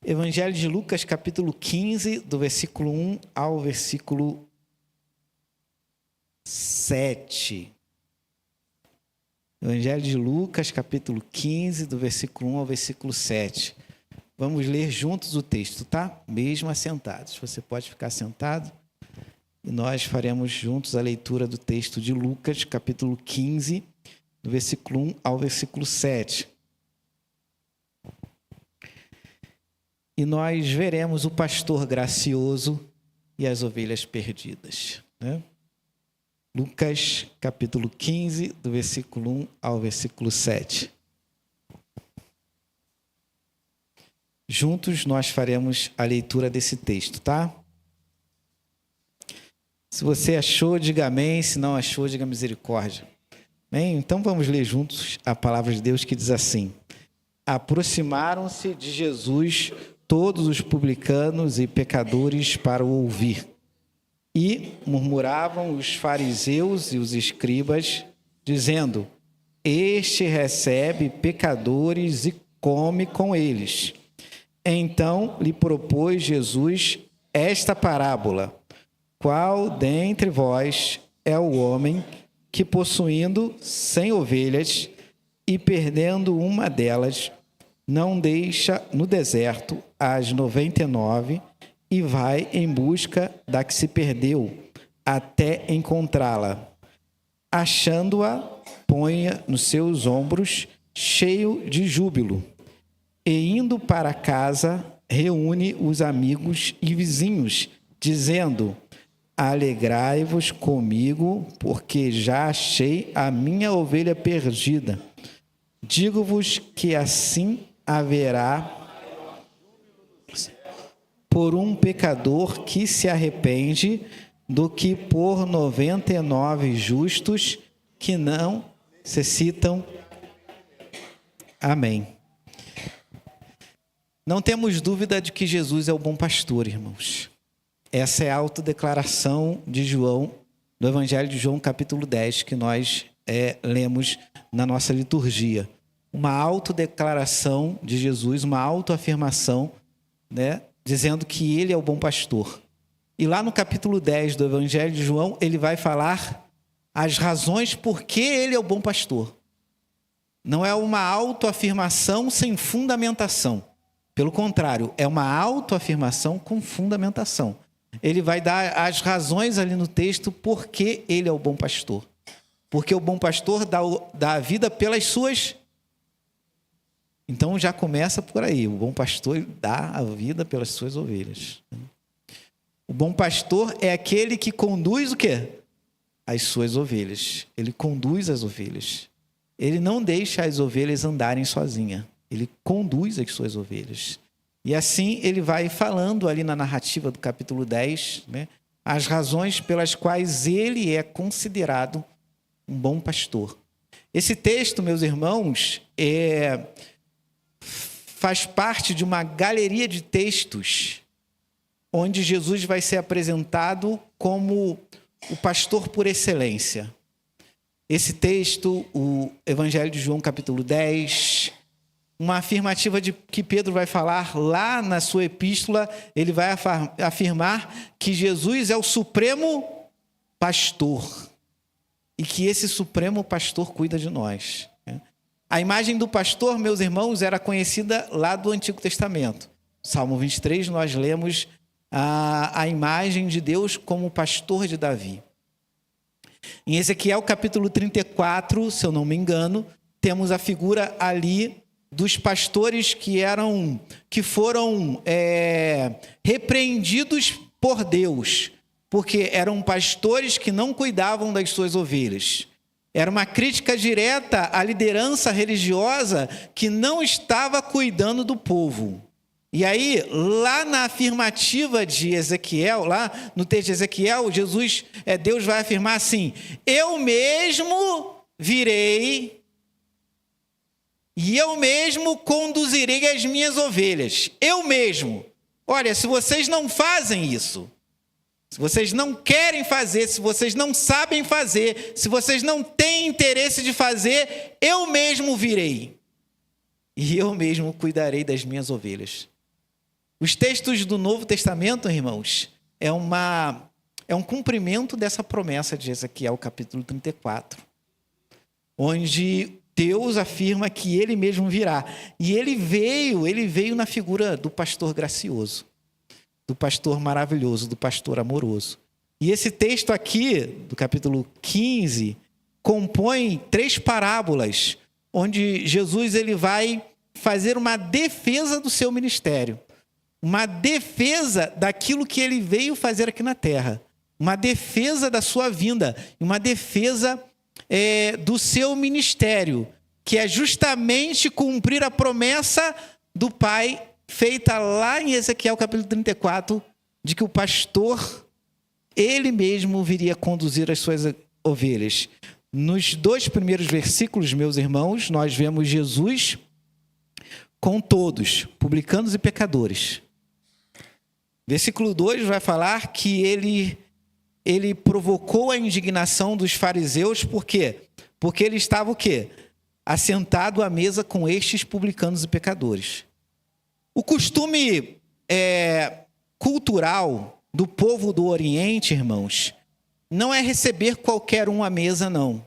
Evangelho de Lucas, capítulo 15, do versículo 1 ao versículo 7. Evangelho de Lucas, capítulo 15, do versículo 1 ao versículo 7. Vamos ler juntos o texto, tá? Mesmo assentados. Você pode ficar sentado e nós faremos juntos a leitura do texto de Lucas, capítulo 15, do versículo 1 ao versículo 7. E nós veremos o pastor gracioso e as ovelhas perdidas, né? Lucas, capítulo 15, do versículo 1 ao versículo 7. Juntos nós faremos a leitura desse texto, tá? Se você achou, diga amém. Se não achou, diga misericórdia. Bem, então vamos ler juntos a palavra de Deus que diz assim: aproximaram-se de Jesus todos os publicanos e pecadores para o ouvir. E murmuravam os fariseus e os escribas, dizendo: este recebe pecadores e come com eles. Então lhe propôs Jesus esta parábola: qual dentre vós é o homem que, possuindo 100 ovelhas e perdendo uma delas, não deixa no deserto as 99 e vai em busca da que se perdeu, até encontrá-la? Achando-a, põe-a nos seus ombros, cheio de júbilo. E indo para casa, reúne os amigos e vizinhos, dizendo: alegrai-vos comigo, porque já achei a minha ovelha perdida. Digo-vos que assim haverá por um pecador que se arrepende, do que por 99 justos que não necessitam. Amém. Não temos dúvida de que Jesus é o bom pastor, irmãos. Essa é a autodeclaração de João, do Evangelho de João, capítulo 10, que nós lemos na nossa liturgia. Uma autodeclaração de Jesus, uma autoafirmação, né, dizendo que ele é o bom pastor. E lá no capítulo 10 do Evangelho de João, ele vai falar as razões por que ele é o bom pastor. Não é uma autoafirmação sem fundamentação. Pelo contrário, é uma autoafirmação com fundamentação. Ele vai dar as razões ali no texto por que ele é o bom pastor. Porque o bom pastor dá a vida pelas suas. Então já começa por aí. O bom pastor dá a vida pelas suas ovelhas. O bom pastor é aquele que conduz o quê? As suas ovelhas. Ele conduz as ovelhas. Ele não deixa as ovelhas andarem sozinhas. Ele conduz as suas ovelhas. E assim ele vai falando ali na narrativa do capítulo 10, né, as razões pelas quais ele é considerado um bom pastor. Esse texto, meus irmãos, faz parte de uma galeria de textos onde Jesus vai ser apresentado como o pastor por excelência. Esse texto, o Evangelho de João, capítulo 10, uma afirmativa de que Pedro vai falar lá na sua epístola, ele vai afirmar que Jesus é o supremo pastor e que esse supremo pastor cuida de nós. A imagem do pastor, meus irmãos, era conhecida lá do Antigo Testamento. Salmo 23, nós lemos a imagem de Deus como pastor de Davi. Em Ezequiel, capítulo 34, se eu não me engano, temos a figura ali dos pastores que foram repreendidos por Deus, porque eram pastores que não cuidavam das suas ovelhas. Era uma crítica direta à liderança religiosa que não estava cuidando do povo. E aí, lá na afirmativa de Ezequiel, lá no texto de Ezequiel, Deus vai afirmar assim: eu mesmo virei e eu mesmo conduzirei as minhas ovelhas. Eu mesmo. Olha, se vocês não fazem isso, se vocês não querem fazer, se vocês não sabem fazer, se vocês não têm interesse de fazer, eu mesmo virei. E eu mesmo cuidarei das minhas ovelhas. Os textos do Novo Testamento, irmãos, é um cumprimento dessa promessa de Ezequiel, capítulo 34, onde Deus afirma que ele mesmo virá. E ele veio na figura do pastor gracioso, do pastor maravilhoso, do pastor amoroso. E esse texto aqui, do capítulo 15, compõe 3 parábolas, onde Jesus ele vai fazer uma defesa do seu ministério, uma defesa daquilo que ele veio fazer aqui na terra, uma defesa da sua vinda, uma defesa do seu ministério, que é justamente cumprir a promessa do Pai, feita lá em Ezequiel capítulo 34, de que o pastor, ele mesmo viria conduzir as suas ovelhas. Nos 2 primeiros versículos, meus irmãos, nós vemos Jesus com todos, publicanos e pecadores. Versículo 2 vai falar que ele provocou a indignação dos fariseus, por quê? Porque ele estava o quê? Assentado à mesa com estes publicanos e pecadores. O costume cultural do povo do Oriente, irmãos, não é receber qualquer um à mesa, não.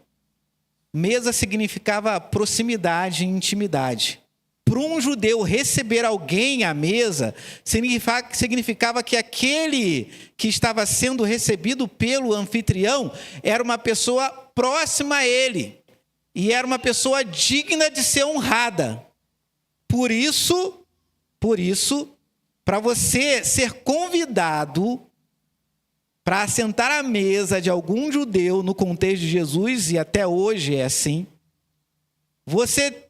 Mesa significava proximidade e intimidade. Para um judeu receber alguém à mesa, significava que aquele que estava sendo recebido pelo anfitrião era uma pessoa próxima a ele e era uma pessoa digna de ser honrada. Por isso, para você ser convidado para assentar à mesa de algum judeu no contexto de Jesus, e até hoje é assim, você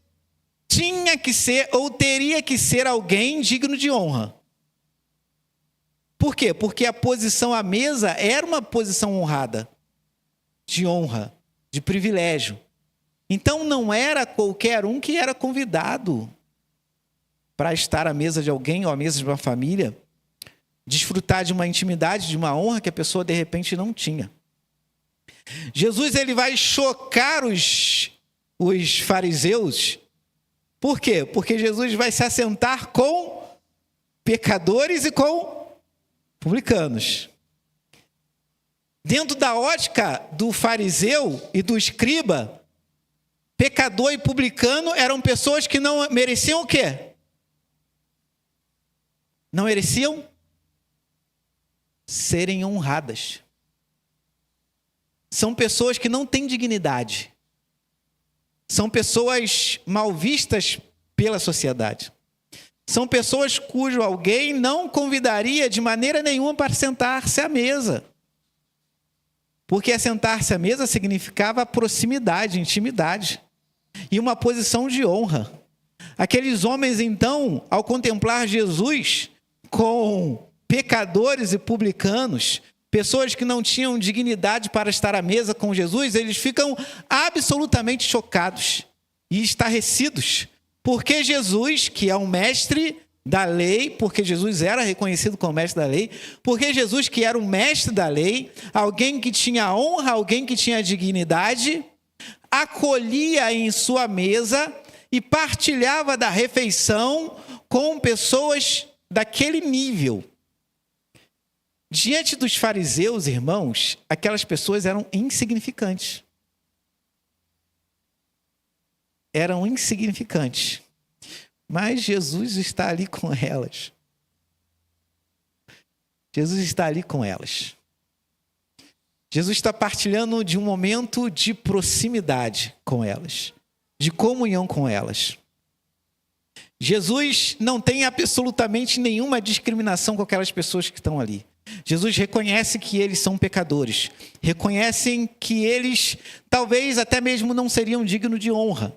tinha que ser ou teria que ser alguém digno de honra. Por quê? Porque a posição à mesa era uma posição honrada, de honra, de privilégio. Então não era qualquer um que era convidado para estar à mesa de alguém ou à mesa de uma família, desfrutar de uma intimidade, de uma honra que a pessoa de repente não tinha. Jesus ele vai chocar os fariseus. Por quê? Porque Jesus vai se assentar com pecadores e com publicanos. Dentro da ótica do fariseu e do escriba, pecador e publicano eram pessoas que não mereciam o quê? Não mereciam serem honradas. São pessoas que não têm dignidade. São pessoas mal vistas pela sociedade. São pessoas cujo alguém não convidaria de maneira nenhuma para sentar-se à mesa. Porque assentar-se à mesa significava proximidade, intimidade e uma posição de honra. Aqueles homens, então, ao contemplar Jesus com pecadores e publicanos, pessoas que não tinham dignidade para estar à mesa com Jesus, eles ficam absolutamente chocados e estarrecidos. Porque Jesus, que é um mestre da lei, porque Jesus era reconhecido como mestre da lei, porque Jesus, que era um mestre da lei, alguém que tinha honra, alguém que tinha dignidade, acolhia em sua mesa e partilhava da refeição com pessoas daquele nível. Diante dos fariseus, irmãos, aquelas pessoas eram insignificantes. Eram insignificantes. Mas Jesus está ali com elas. Jesus está ali com elas. Jesus está partilhando de um momento de proximidade com elas, de comunhão com elas. Jesus não tem absolutamente nenhuma discriminação com aquelas pessoas que estão ali. Jesus reconhece que eles são pecadores, reconhecem que eles talvez até mesmo não seriam dignos de honra,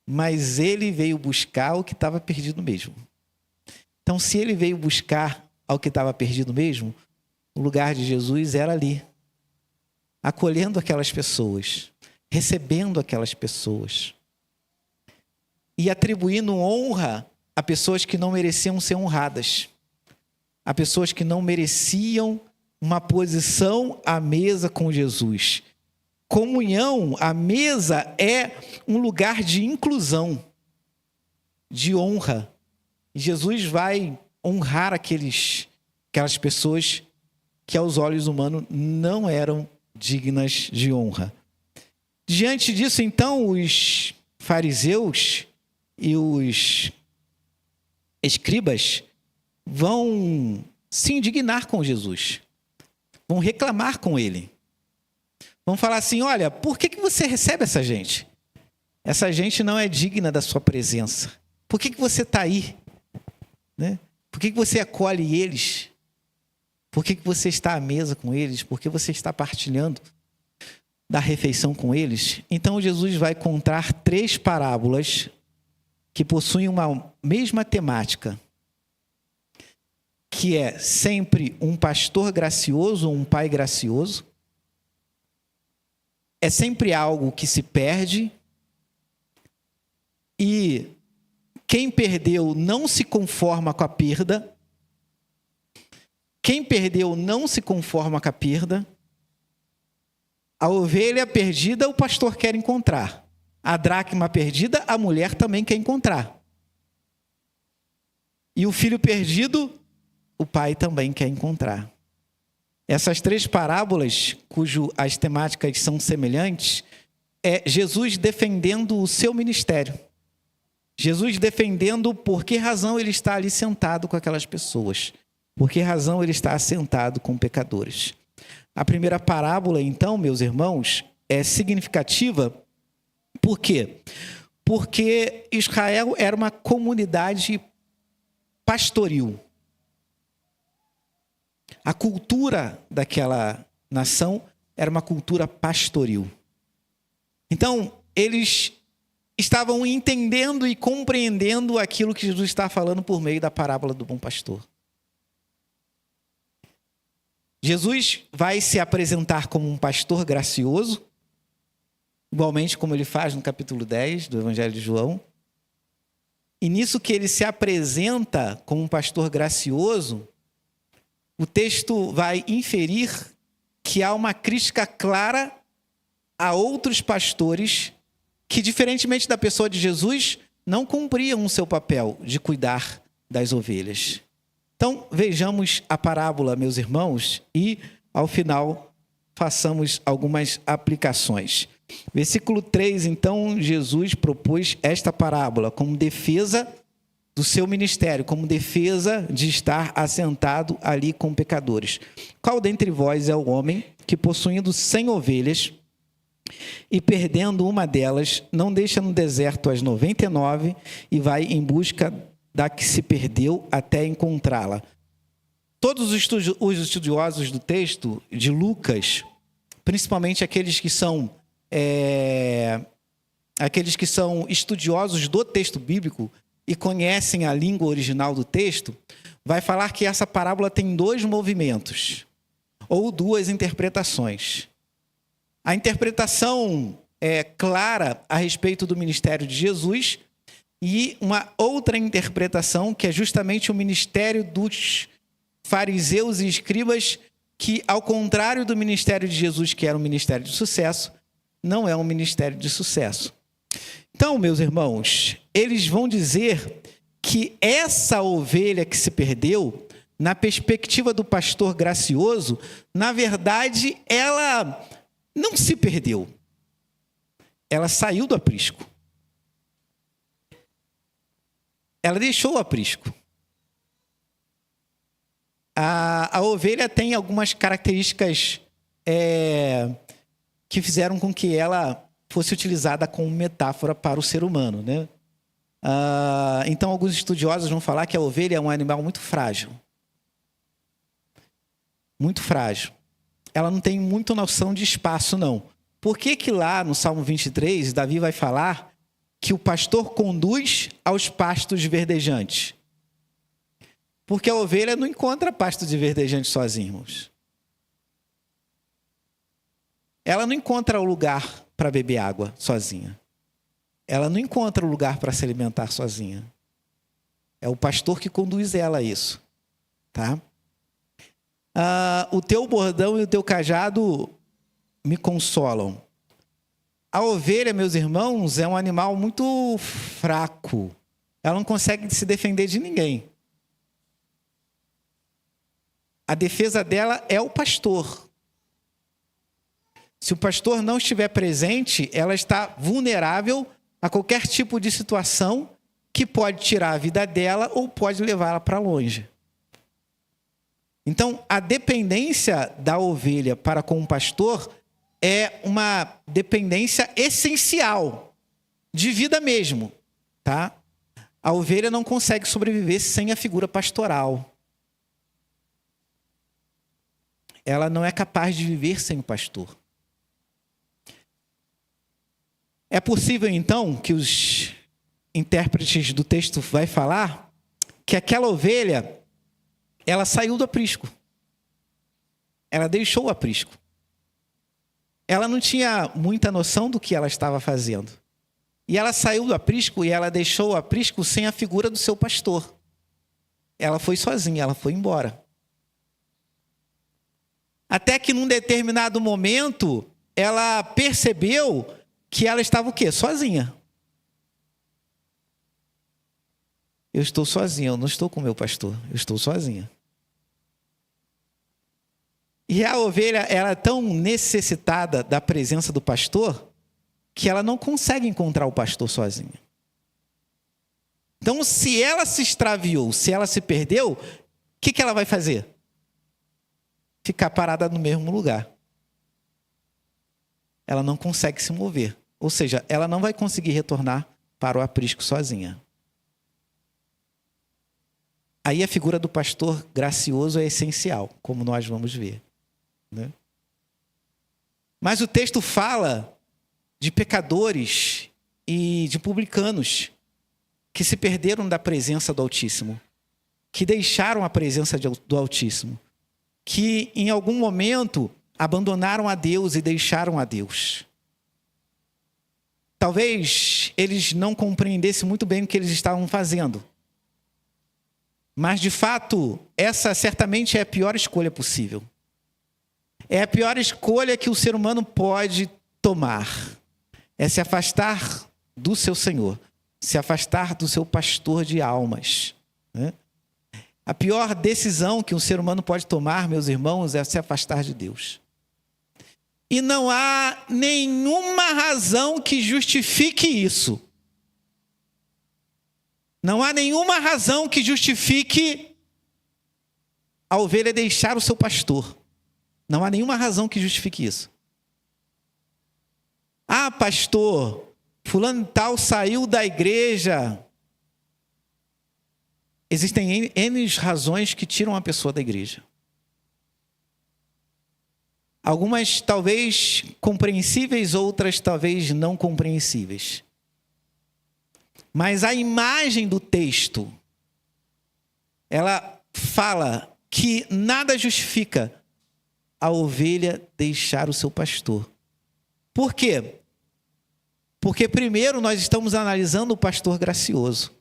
mas ele veio buscar o que estava perdido mesmo. Então, se ele veio buscar ao que estava perdido mesmo, o lugar de Jesus era ali, acolhendo aquelas pessoas, recebendo aquelas pessoas e atribuindo honra a pessoas que não mereciam ser honradas, a pessoas que não mereciam uma posição à mesa com Jesus. Comunhão, a mesa é um lugar de inclusão, de honra E Jesus vai honrar aquelas pessoas que aos olhos humanos não eram dignas de honra. Diante disso, então, os fariseus e os escribas vão se indignar com Jesus, vão reclamar com ele, vão falar assim: olha, por que você recebe essa gente? Essa gente não é digna da sua presença. Por que você está aí? Né? Por que você acolhe eles? Por que você está à mesa com eles? Por que você está partilhando da refeição com eles? Então Jesus vai contar 3 parábolas que possuem uma mesma temática, que é sempre um pastor gracioso ou um pai gracioso. É sempre algo que se perde, e quem perdeu não se conforma com a perda. Quem perdeu não se conforma com a perda. A ovelha perdida o pastor quer encontrar. A dracma perdida a mulher também quer encontrar. E o filho perdido o pai também quer encontrar. Essas 3 parábolas, as temáticas são semelhantes, é Jesus defendendo o seu ministério. Jesus defendendo por que razão ele está ali sentado com aquelas pessoas. Por que razão ele está sentado com pecadores. A primeira parábola, então, meus irmãos, é significativa. Por quê? Porque Israel era uma comunidade pastoril. A cultura daquela nação era uma cultura pastoril. Então, eles estavam entendendo e compreendendo aquilo que Jesus está falando por meio da parábola do bom pastor. Jesus vai se apresentar como um pastor gracioso, igualmente como ele faz no capítulo 10 do Evangelho de João. E nisso que ele se apresenta como um pastor gracioso, o texto vai inferir que há uma crítica clara a outros pastores que, diferentemente da pessoa de Jesus, não cumpriam o seu papel de cuidar das ovelhas. Então, vejamos a parábola, meus irmãos, e, ao final, façamos algumas aplicações. Versículo 3, então, Jesus propôs esta parábola como defesa do seu ministério, como defesa de estar assentado ali com pecadores. Qual dentre vós é o homem que, possuindo 100 ovelhas e perdendo uma delas, não deixa no deserto as 99 e vai em busca da que se perdeu até encontrá-la? Todos os estudiosos do texto de Lucas, principalmente aqueles que são estudiosos do texto bíblico e conhecem a língua original do texto, vai falar que essa parábola tem 2 movimentos ou 2 interpretações. A interpretação clara a respeito do ministério de Jesus e uma outra interpretação que é justamente o ministério dos fariseus e escribas, que, ao contrário do ministério de Jesus, que era um ministério de sucesso, não é um ministério de sucesso. Então, meus irmãos, eles vão dizer que essa ovelha que se perdeu, na perspectiva do pastor gracioso, na verdade, ela não se perdeu. Ela saiu do aprisco. Ela deixou o aprisco. A ovelha tem algumas características que fizeram com que ela fosse utilizada como metáfora para o ser humano, né? Então, alguns estudiosos vão falar que a ovelha é um animal muito frágil. Muito frágil. Ela não tem muita noção de espaço, não. Por que lá no Salmo 23, Davi vai falar que o pastor conduz aos pastos verdejantes? Porque a ovelha não encontra pasto de verdejante sozinha, irmãos. Ela não encontra o lugar para beber água sozinha. Ela não encontra o lugar para se alimentar sozinha. É o pastor que conduz ela a isso. Tá? O teu bordão e o teu cajado me consolam. A ovelha, meus irmãos, é um animal muito fraco. ela não consegue se defender de ninguém. A defesa dela é o pastor. Se o pastor não estiver presente, ela está vulnerável a qualquer tipo de situação que pode tirar a vida dela ou pode levá-la para longe. Então, a dependência da ovelha para com o pastor é uma dependência essencial, de vida mesmo, tá? A ovelha não consegue sobreviver sem a figura pastoral. Ela não é capaz de viver sem o pastor. É possível, então, que os intérpretes do texto vai falar que aquela ovelha, ela saiu do aprisco. Ela deixou o aprisco. Ela não tinha muita noção do que ela estava fazendo. E ela saiu do aprisco e ela deixou o aprisco sem a figura do seu pastor. Ela foi sozinha, ela foi embora. Até que num determinado momento, ela percebeu que ela estava o quê? Sozinha. Eu estou sozinha, eu não estou com o meu pastor, eu estou sozinha. E a ovelha, ela é tão necessitada da presença do pastor que ela não consegue encontrar o pastor sozinha. Então, se ela se extraviou, se ela se perdeu, o que ela vai fazer? Ficar parada no mesmo lugar. Ela não consegue se mover. Ou seja, ela não vai conseguir retornar para o aprisco sozinha. Aí a figura do pastor gracioso é essencial, como nós vamos ver, né? Mas o texto fala de pecadores e de publicanos que se perderam da presença do Altíssimo, que deixaram a presença do Altíssimo, que em algum momento abandonaram a Deus e deixaram a Deus. Talvez eles não compreendessem muito bem o que eles estavam fazendo. Mas, de fato, essa certamente é a pior escolha possível. É a pior escolha que o ser humano pode tomar. É se afastar do seu Senhor. Se afastar do seu pastor de almas, né? A pior decisão que um ser humano pode tomar, meus irmãos, é se afastar de Deus. E não há nenhuma razão que justifique isso. Não há nenhuma razão que justifique a ovelha deixar o seu pastor. Não há nenhuma razão que justifique isso. Ah, pastor, fulano tal saiu da igreja. Existem N razões que tiram a pessoa da igreja. Algumas talvez compreensíveis, outras talvez não compreensíveis. Mas a imagem do texto, ela fala que nada justifica a ovelha deixar o seu pastor. Por quê? Porque primeiro nós estamos analisando o pastor gracioso.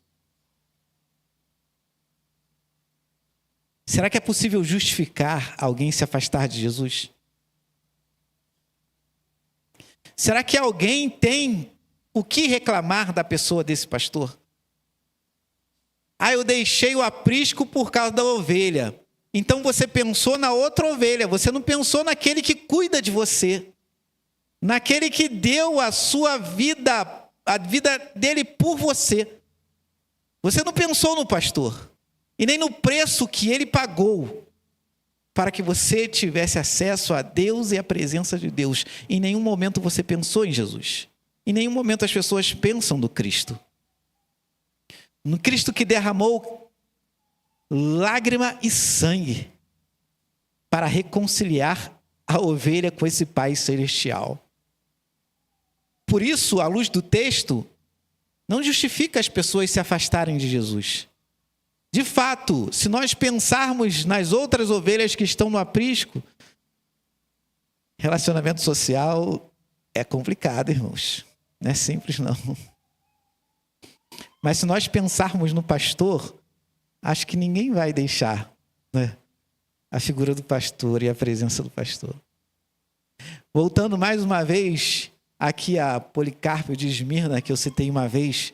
Será que é possível justificar alguém se afastar de Jesus? Será que alguém tem o que reclamar da pessoa desse pastor? Ah, eu deixei o aprisco por causa da ovelha. Então você pensou na outra ovelha, você não pensou naquele que cuida de você, naquele que deu a sua vida, a vida dele por você. Você não pensou no pastor, e nem no preço que ele pagou para que você tivesse acesso a Deus e a presença de Deus. Em nenhum momento você pensou em Jesus. Em nenhum momento as pessoas pensam no Cristo. No Cristo que derramou lágrima e sangue para reconciliar a ovelha com esse Pai celestial. Por isso, à luz do texto, não justifica as pessoas se afastarem de Jesus. De fato, se nós pensarmos nas outras ovelhas que estão no aprisco, relacionamento social é complicado, irmãos. Não é simples, não. Mas se nós pensarmos no pastor, acho que ninguém vai deixar, né, a figura do pastor e a presença do pastor. Voltando mais uma vez aqui a Policarpo de Esmirna, que eu citei uma vez,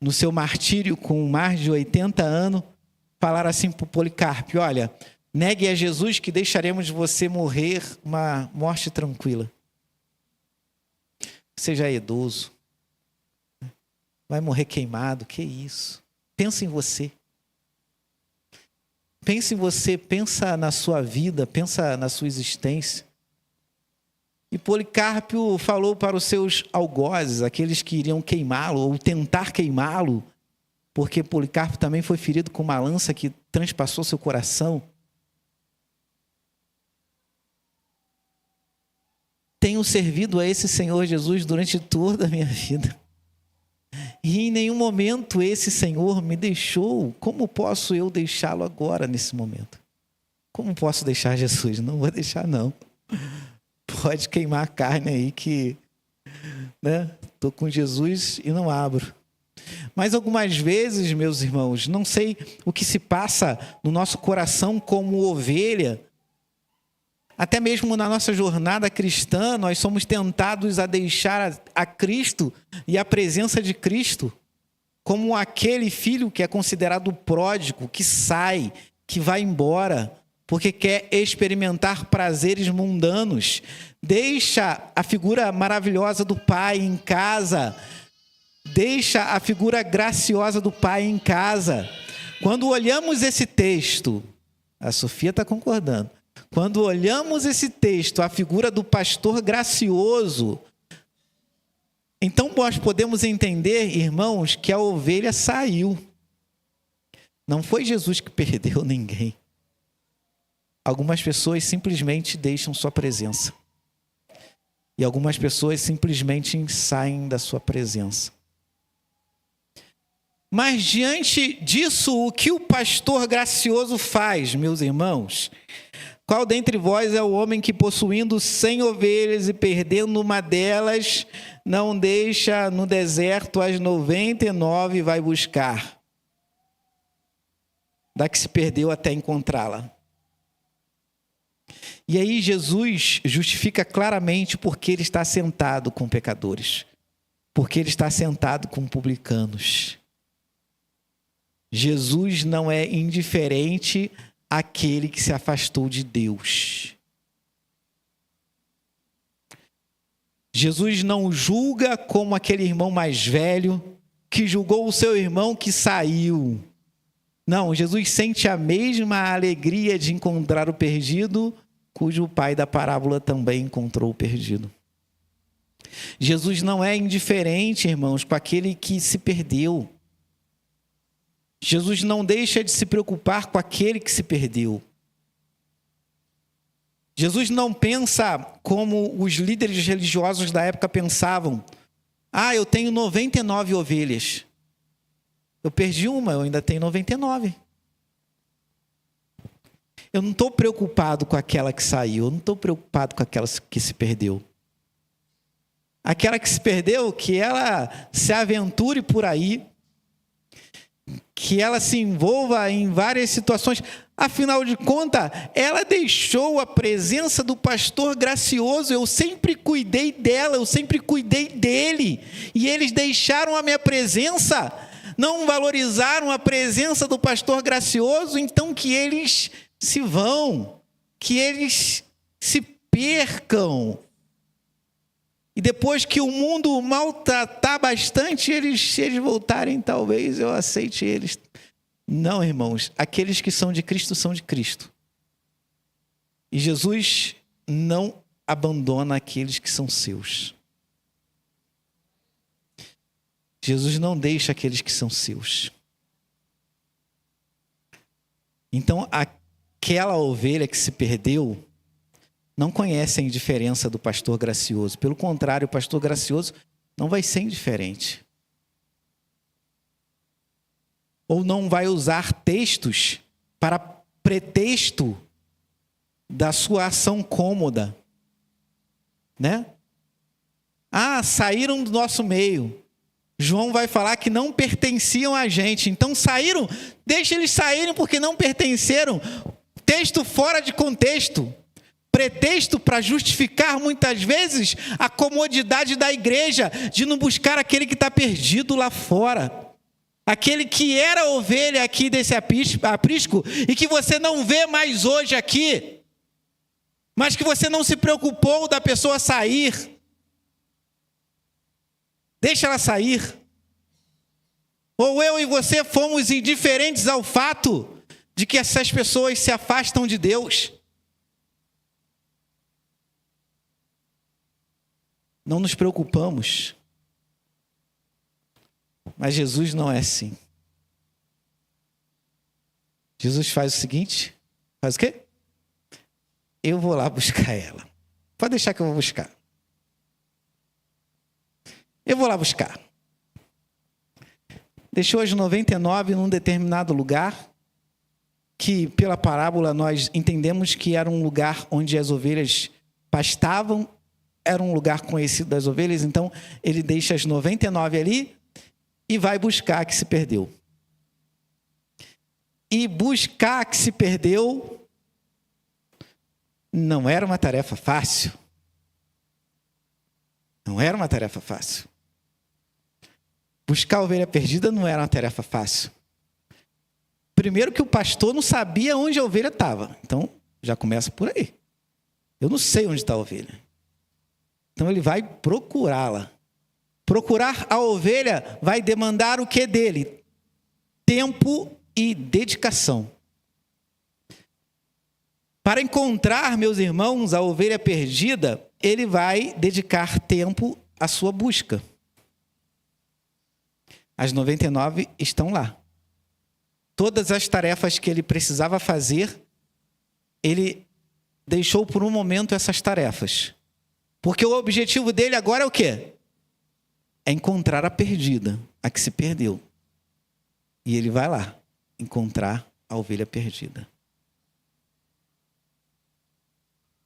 no seu martírio com mais de 80 anos, falaram assim para o Policarpo: olha, negue a Jesus que deixaremos você morrer uma morte tranquila. Você já é idoso, vai morrer queimado, que isso? Pensa em você. Pensa em você, pensa na sua vida, pensa na sua existência. E Policarpo falou para os seus algozes, aqueles que iriam queimá-lo ou tentar queimá-lo, porque Policarpo também foi ferido com uma lança que transpassou seu coração: tenho servido a esse Senhor Jesus durante toda a minha vida. E em nenhum momento esse Senhor me deixou. Como posso eu deixá-lo agora, nesse momento? Como posso deixar Jesus? Não vou deixar, não. Pode queimar a carne aí que, né? Estou com Jesus e não abro. Mas algumas vezes, meus irmãos, não sei o que se passa no nosso coração como ovelha. Até mesmo na nossa jornada cristã, nós somos tentados a deixar a Cristo e a presença de Cristo como aquele filho que é considerado pródigo, que sai, que vai embora, porque quer experimentar prazeres mundanos. Deixa a figura maravilhosa do Pai em casa. Deixa a figura graciosa do Pai em casa. Quando olhamos esse texto, a Sofia está concordando. Quando olhamos esse texto, a figura do pastor gracioso, então nós podemos entender, irmãos, que a ovelha saiu. Não foi Jesus que perdeu ninguém. Algumas pessoas simplesmente deixam sua presença. E algumas pessoas simplesmente saem da sua presença. Mas diante disso, o que o pastor gracioso faz, meus irmãos? Qual dentre vós é o homem que, possuindo 100 ovelhas e perdendo uma delas, não deixa no deserto as 99 e vai buscar da que se perdeu até encontrá-la? E aí Jesus justifica claramente porque ele está sentado com pecadores, porque ele está sentado com publicanos. Jesus não é indiferente àquele que se afastou de Deus. Jesus não julga como aquele irmão mais velho que julgou o seu irmão que saiu. Não, Jesus sente a mesma alegria de encontrar o perdido, cujo pai da parábola também encontrou o perdido. Jesus não é indiferente, irmãos, com aquele que se perdeu. Jesus não deixa de se preocupar com aquele que se perdeu. Jesus não pensa como os líderes religiosos da época pensavam. Ah, eu tenho 99 ovelhas. Eu perdi uma, eu ainda tenho 99. Eu não estou preocupado com aquela que saiu, eu não estou preocupado com aquela que se perdeu. Aquela que se perdeu, que ela se aventure por aí, que ela se envolva em várias situações. Afinal de contas, ela deixou a presença do pastor gracioso. Eu sempre cuidei dela, eu sempre cuidei dele. E eles deixaram a minha presença, não valorizaram a presença do pastor gracioso, então que eles se vão, que eles se percam. E depois que o mundo maltratar bastante, eles voltarem, talvez eu aceite eles. Não, irmãos, aqueles que são de Cristo são de Cristo. E Jesus não abandona aqueles que são seus. Jesus não deixa aqueles que são seus. Então, aquela ovelha que se perdeu não conhece a indiferença do pastor gracioso. Pelo contrário, o pastor gracioso não vai ser indiferente. Ou não vai usar textos para pretexto da sua ação cômoda. Né? Ah, saíram do nosso meio. João vai falar que não pertenciam a gente. Então saíram, deixa eles saírem porque não pertenceram. Texto fora de contexto. Pretexto para justificar muitas vezes a comodidade da igreja de não buscar aquele que está perdido lá fora. Aquele que era ovelha aqui desse aprisco e que você não vê mais hoje aqui, mas que você não se preocupou da pessoa sair. Deixa ela sair. Ou eu e você fomos indiferentes ao fato de que essas pessoas se afastam de Deus. Não nos preocupamos. Mas Jesus não é assim. Jesus faz o seguinte: faz o quê? Eu vou lá buscar ela. Pode deixar que eu vou buscar. Eu vou lá buscar. Deixou as 99 num determinado lugar, que pela parábola nós entendemos que era um lugar onde as ovelhas pastavam, era um lugar conhecido das ovelhas, então ele deixa as 99 ali e vai buscar a que se perdeu. E buscar a que se perdeu não era uma tarefa fácil. Não era uma tarefa fácil. Buscar a ovelha perdida não era uma tarefa fácil. Primeiro que o pastor não sabia onde a ovelha estava. Então, já começa por aí. Eu não sei onde está a ovelha. Então, ele vai procurá-la. Procurar a ovelha vai demandar o que dele? Tempo e dedicação. Para encontrar, meus irmãos, a ovelha perdida, ele vai dedicar tempo à sua busca. As 99 estão lá. Todas as tarefas que ele precisava fazer, ele deixou por um momento essas tarefas. Porque o objetivo dele agora é o quê? É encontrar a perdida, a que se perdeu. E ele vai lá encontrar a ovelha perdida.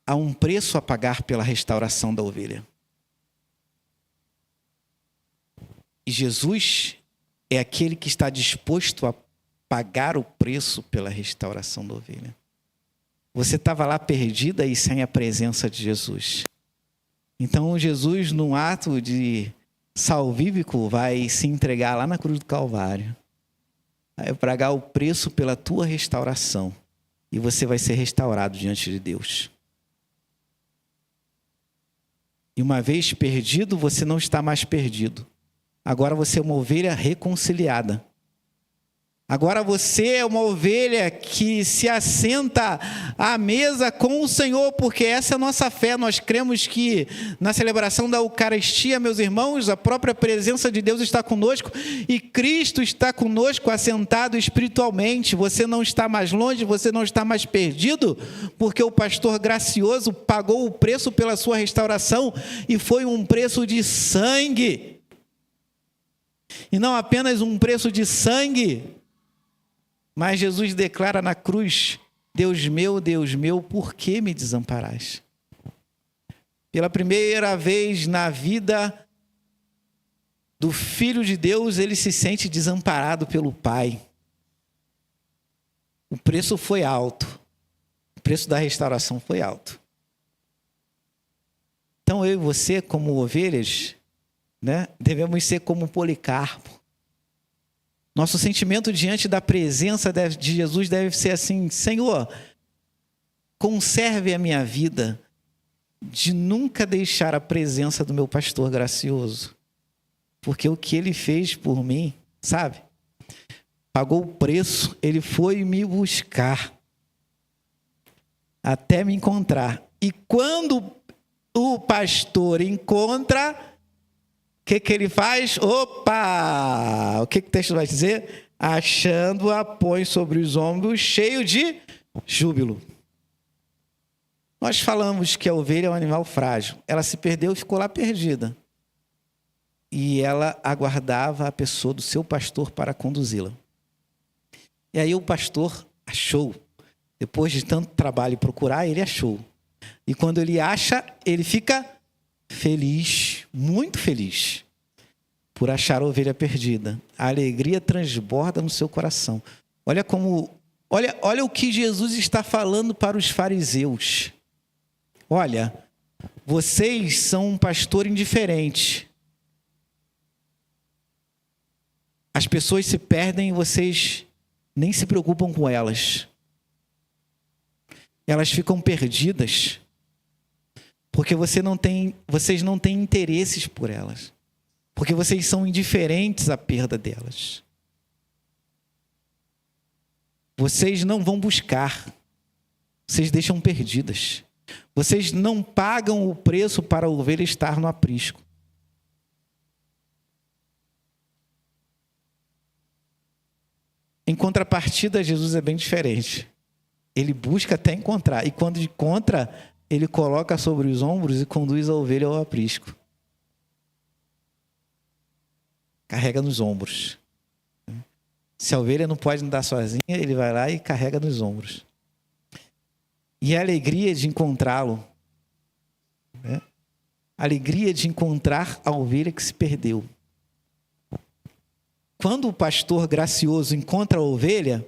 Há um preço a pagar pela restauração da ovelha. E Jesus é aquele que está disposto a pagar o preço pela restauração da ovelha. Você estava lá perdida e sem a presença de Jesus. Então Jesus, num ato de salvífico, vai se entregar lá na cruz do Calvário. Vai pagar o preço pela tua restauração. E você vai ser restaurado diante de Deus. E uma vez perdido, você não está mais perdido. Agora você é uma ovelha reconciliada. Agora você é uma ovelha que se assenta à mesa com o Senhor, porque essa é a nossa fé. Nós cremos que na celebração da Eucaristia, meus irmãos, a própria presença de Deus está conosco e Cristo está conosco assentado espiritualmente. Você não está mais longe, você não está mais perdido, porque o pastor gracioso pagou o preço pela sua restauração e foi um preço de sangue. E não apenas um preço de sangue, mas Jesus declara na cruz: Deus meu, por que me desamparaste? Pela primeira vez na vida do Filho de Deus, ele se sente desamparado pelo Pai. O preço foi alto. O preço da restauração foi alto. Então eu e você, como ovelhas, devemos ser como Policarpo. Nosso sentimento diante da presença de Jesus deve ser assim: Senhor, conserve a minha vida de nunca deixar a presença do meu pastor gracioso. Porque o que ele fez por mim, sabe? Pagou o preço, ele foi me buscar até me encontrar. E quando o pastor encontra, o que ele faz? Opa! O que o texto vai dizer? Achando-a, põe sobre os ombros, cheio de júbilo. Nós falamos que a ovelha é um animal frágil. Ela se perdeu e ficou lá perdida. E ela aguardava a pessoa do seu pastor para conduzi-la. E aí o pastor achou. Depois de tanto trabalho e procurar, ele achou. E quando ele acha, ele fica feliz, muito feliz, por achar a ovelha perdida. A alegria transborda no seu coração. Olha o que Jesus está falando para os fariseus. Olha, vocês são um pastor indiferente. As pessoas se perdem e vocês nem se preocupam com elas. Elas ficam perdidas porque vocês não têm interesses por elas. Porque vocês são indiferentes à perda delas. Vocês não vão buscar. Vocês deixam perdidas. Vocês não pagam o preço para a ovelha estar no aprisco. Em contrapartida, Jesus é bem diferente. Ele busca até encontrar. E quando encontra, ele coloca sobre os ombros e conduz a ovelha ao aprisco. Carrega nos ombros. Se a ovelha não pode andar sozinha, ele vai lá e carrega nos ombros. E a alegria de encontrá-lo. Né? A alegria de encontrar a ovelha que se perdeu. Quando o pastor gracioso encontra a ovelha,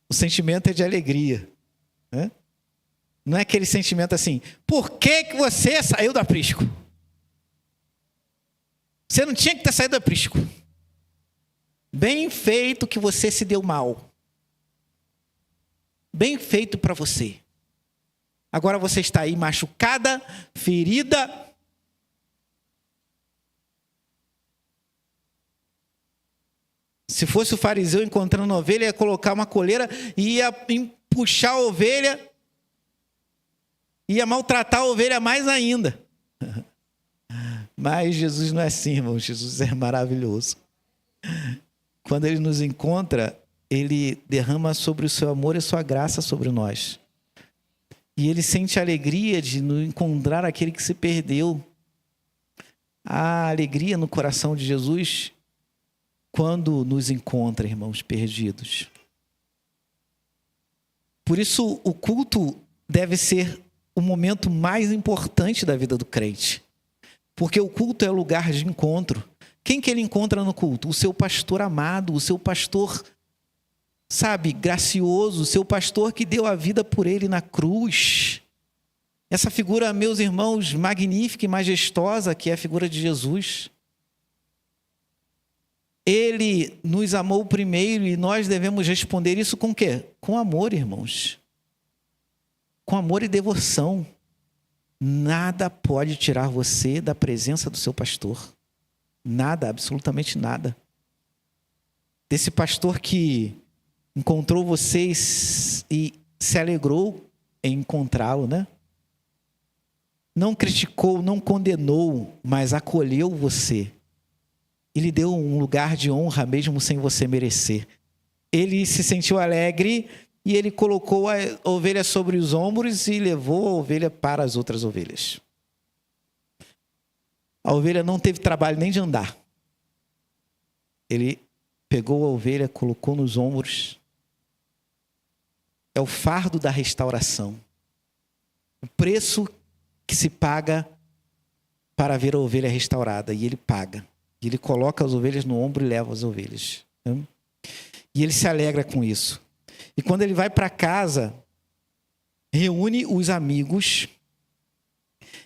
o sentimento é de alegria. Né? Não é aquele sentimento assim, por que você saiu do aprisco? Você não tinha que ter saído do aprisco. Bem feito que você se deu mal. Bem feito para você. Agora você está aí machucada, ferida. Se fosse o fariseu encontrando a ovelha, ia colocar uma coleira e ia puxar a ovelha, ia maltratar a ovelha mais ainda. Mas Jesus não é assim, irmão. Jesus é maravilhoso. Quando ele nos encontra, ele derrama sobre o seu amor e a sua graça sobre nós. E ele sente a alegria de nos encontrar aquele que se perdeu. A alegria no coração de Jesus quando nos encontra, irmãos, perdidos. Por isso, o culto deve ser o momento mais importante da vida do crente. Porque o culto é o lugar de encontro. Quem que ele encontra no culto? O seu pastor amado, o seu pastor, sabe, gracioso, o seu pastor que deu a vida por ele na cruz. Essa figura, meus irmãos, magnífica e majestosa, que é a figura de Jesus. Ele nos amou primeiro e nós devemos responder isso com o quê? Com amor, irmãos. Com amor e devoção. Nada pode tirar você da presença do seu pastor. Nada, absolutamente nada. Desse pastor que encontrou vocês e se alegrou em encontrá-lo, né? Não criticou, não condenou, mas acolheu você. Ele deu um lugar de honra mesmo sem você merecer. Ele se sentiu alegre e ele colocou a ovelha sobre os ombros e levou a ovelha para as outras ovelhas. A ovelha não teve trabalho nem de andar. Ele pegou a ovelha, colocou nos ombros. É o fardo da restauração. O preço que se paga para ver a ovelha restaurada. E ele paga. E ele coloca as ovelhas no ombro e leva as ovelhas. E ele se alegra com isso. E quando ele vai para casa, reúne os amigos.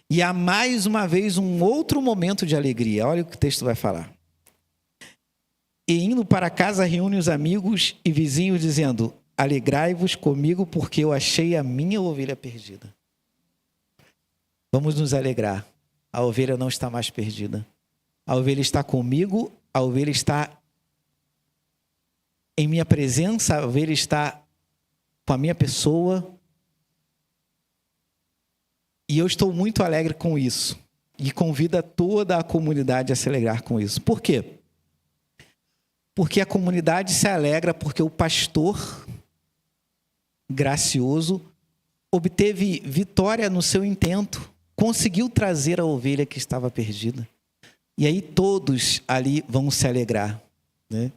E há mais uma vez um outro momento de alegria. Olha o que o texto vai falar. E indo para casa, reúne os amigos e vizinhos, dizendo: alegrai-vos comigo, porque eu achei a minha ovelha perdida. Vamos nos alegrar. A ovelha não está mais perdida. A ovelha está comigo, a ovelha está em minha presença, a ovelha está com a minha pessoa. E eu estou muito alegre com isso. E convido toda a comunidade a se alegrar com isso. Por quê? Porque a comunidade se alegra porque o pastor gracioso obteve vitória no seu intento. Conseguiu trazer a ovelha que estava perdida. E aí todos ali vão se alegrar. Né?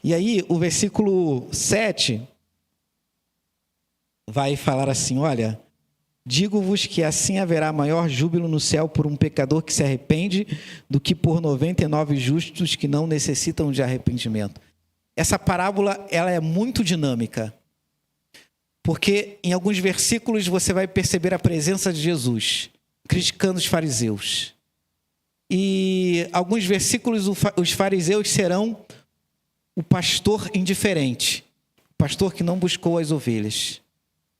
E aí o versículo 7 vai falar assim, olha... Digo-vos que assim haverá maior júbilo no céu por um pecador que se arrepende do que por 99 justos que não necessitam de arrependimento. Essa parábola ela é muito dinâmica, porque em alguns versículos você vai perceber a presença de Jesus criticando os fariseus. e alguns versículos, os fariseus serão o pastor indiferente, o pastor que não buscou as ovelhas.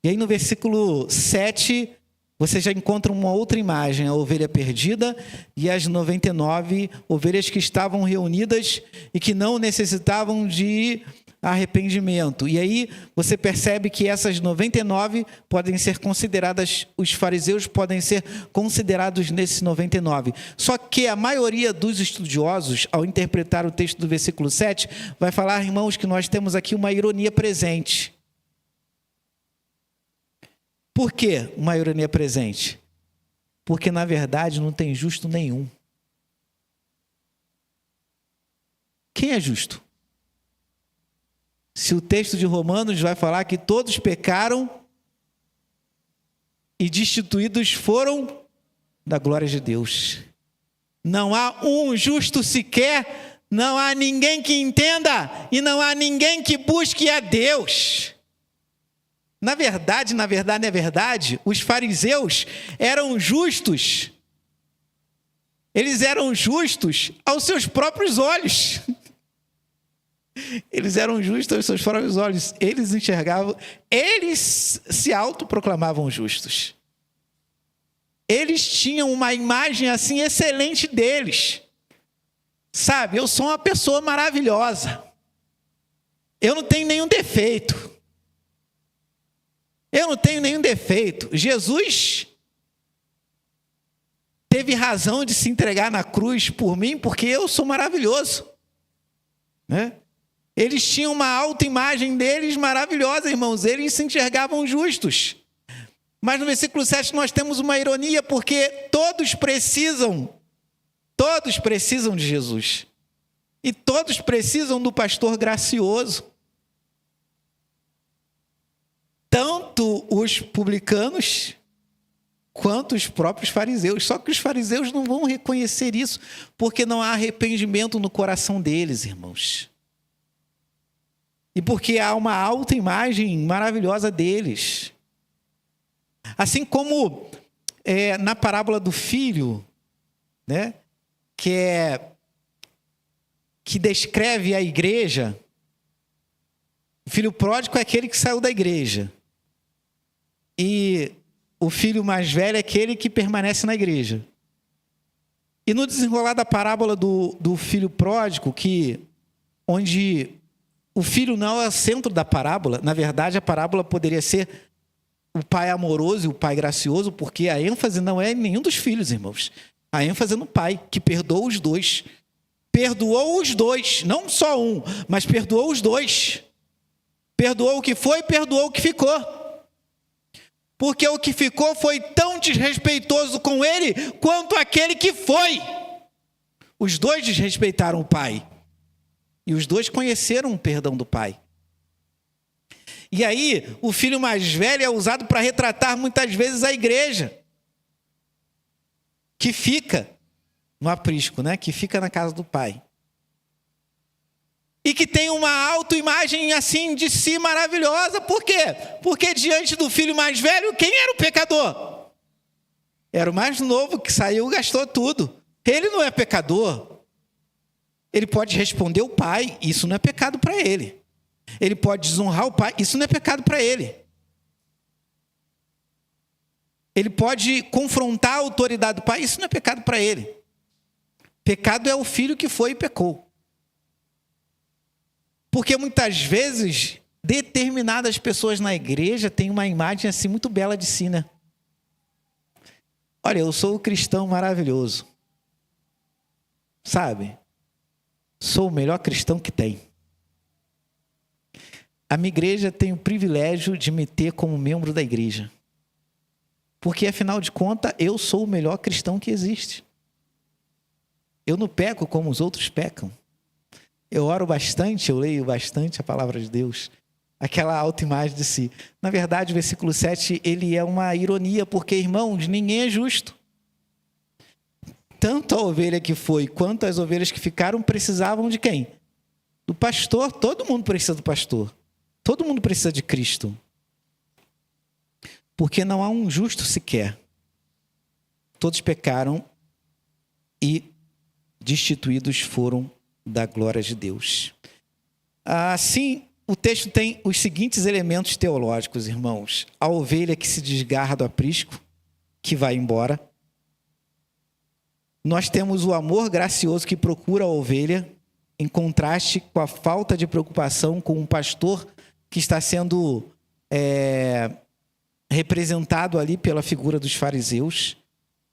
E aí no versículo 7, você já encontra uma outra imagem, a ovelha perdida e as 99 ovelhas que estavam reunidas e que não necessitavam de arrependimento. E aí você percebe que essas 99 podem ser consideradas, os fariseus podem ser considerados nesses 99. Só que a maioria dos estudiosos, ao interpretar o texto do versículo 7, vai falar, irmãos, que nós temos aqui uma ironia presente. Por que uma ironia presente? Porque, na verdade, não tem justo nenhum. Quem é justo? Se o texto de Romanos vai falar que todos pecaram e destituídos foram da glória de Deus. Não há um justo sequer, não há ninguém que entenda e não há ninguém que busque a Deus. Na verdade, os fariseus eram justos. Eles eram justos aos seus próprios olhos. Eles eram justos aos seus próprios olhos. Eles enxergavam, eles se autoproclamavam justos. Eles tinham uma imagem assim excelente deles. Sabe, eu sou uma pessoa maravilhosa. Eu não tenho nenhum defeito. Eu não tenho nenhum defeito. Jesus teve razão de se entregar na cruz por mim, porque eu sou maravilhoso. Né? Eles tinham uma autoimagem deles maravilhosa, irmãos. Eles se enxergavam justos. Mas no versículo 7 nós temos uma ironia, porque todos precisam de Jesus. E todos precisam do pastor gracioso. Tanto os publicanos quanto os próprios fariseus. Só que os fariseus não vão reconhecer isso, porque não há arrependimento no coração deles, irmãos. E porque há uma autoimagem maravilhosa deles. Assim como na parábola do filho, né, que descreve a igreja, o filho pródigo é aquele que saiu da igreja. E o filho mais velho é aquele que permanece na igreja. E no desenrolar da parábola do filho pródigo, onde o filho não é o centro da parábola, na verdade a parábola poderia ser o pai amoroso e o pai gracioso, porque a ênfase não é em nenhum dos filhos, irmãos. A ênfase é no pai, que perdoa os dois. Perdoou os dois, não só um, mas perdoou os dois. Perdoou o que foi e perdoou o que ficou. Porque o que ficou foi tão desrespeitoso com ele quanto aquele que foi. Os dois desrespeitaram o pai. E os dois conheceram o perdão do pai. E aí, o filho mais velho é usado para retratar muitas vezes a igreja. Que fica no aprisco, né? Que fica na casa do pai. E que tem uma autoimagem assim de si maravilhosa. Por quê? Porque diante do filho mais velho, quem era o pecador? Era o mais novo que saiu e gastou tudo. Ele não é pecador. Ele pode responder o pai, isso não é pecado para ele. Ele pode desonrar o pai, isso não é pecado para ele. Ele pode confrontar a autoridade do pai, isso não é pecado para ele. Pecado é o filho que foi e pecou. Porque muitas vezes, determinadas pessoas na igreja têm uma imagem assim muito bela de si, né? Olha, eu sou o cristão maravilhoso. Sabe? Sou o melhor cristão que tem. A minha igreja tem o privilégio de me ter como membro da igreja. Porque, afinal de contas, eu sou o melhor cristão que existe. Eu não peco como os outros pecam. Eu oro bastante, eu leio bastante a palavra de Deus. Aquela autoimagem de si. Na verdade, o versículo 7, ele é uma ironia, porque, irmãos, ninguém é justo. Tanto a ovelha que foi, quanto as ovelhas que ficaram, precisavam de quem? Do pastor. Todo mundo precisa do pastor. Todo mundo precisa de Cristo. Porque não há um justo sequer. Todos pecaram e destituídos foram da glória de Deus. Assim, o texto tem os seguintes elementos teológicos, irmãos. A ovelha que se desgarra do aprisco, que vai embora. Nós temos o amor gracioso que procura a ovelha, em contraste com a falta de preocupação com um pastor que está sendo representado ali pela figura dos fariseus.